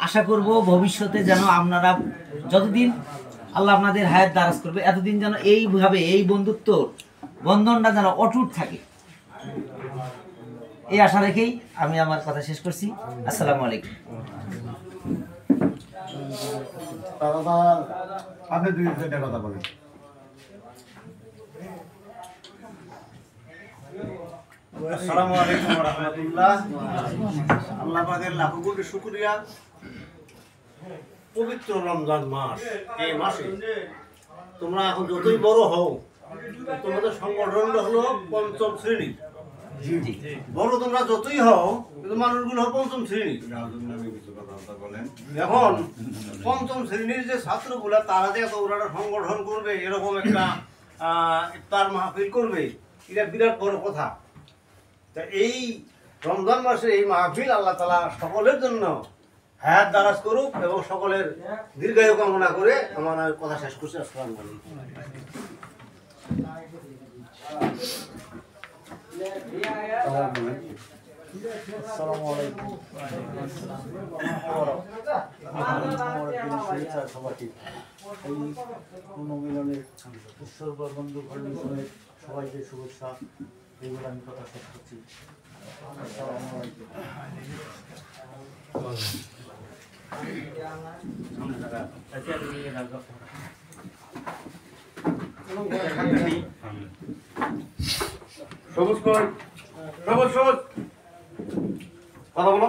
আশা করব ভবিষ্যতে যেন আপনারা যতদিন আল্লাহ আপনাদের হায়াত দারাজ করবে এতদিন যেন এইভাবে এই বন্ধুত্ব বন্ধনটা যেন অটুট থাকে, এই আশা রেখেই আমি আমার কথা শেষ করছি। আসসালামু আলাইকুম। আপনি দুই তিনটা কথা বলেন। আসসালামু আলাইকুম ওয়া রাহমাতুল্লাহ। আল্লাহ পাকের লাখো কোটি শুকরিয়া। পবিত্র রমজান মাস, এই মাসে তোমরা এখন যতই বড় হও, তোমাদের সংগঠনটা হলো পঞ্চম শ্রেণী। বড় তোমরা যতই হও, কিন্তু মানুষগুলো পঞ্চম শ্রেণী। এখন পঞ্চম শ্রেণীর যে ছাত্রগুলা তারা যে এত ওরা সংগঠন করবে, এরকম একটা ইফতার মাহফিল করবে, এটা বিরাট বড় কথা। তা এই রমজান মাসে এই মাহফিল আল্লাহ তাআলা সকলের জন্য হায়াত দারাজ করুক এবং সকলের দীর্ঘায়ু কামনা করে আমার কথা শেষ করছি। আসসালামু আলাইকুম। আসসালামু আলাইকুম। সবাইকে এই পুনর্মিলনের উৎসর্গ বন্ধু ঘূর্ণিঝড়ের সবাইকে শুভেচ্ছা, এইগুলো আমি কথা শেষ করছি। আসসালামু আলাইকুম। সবুজ কথা বলো।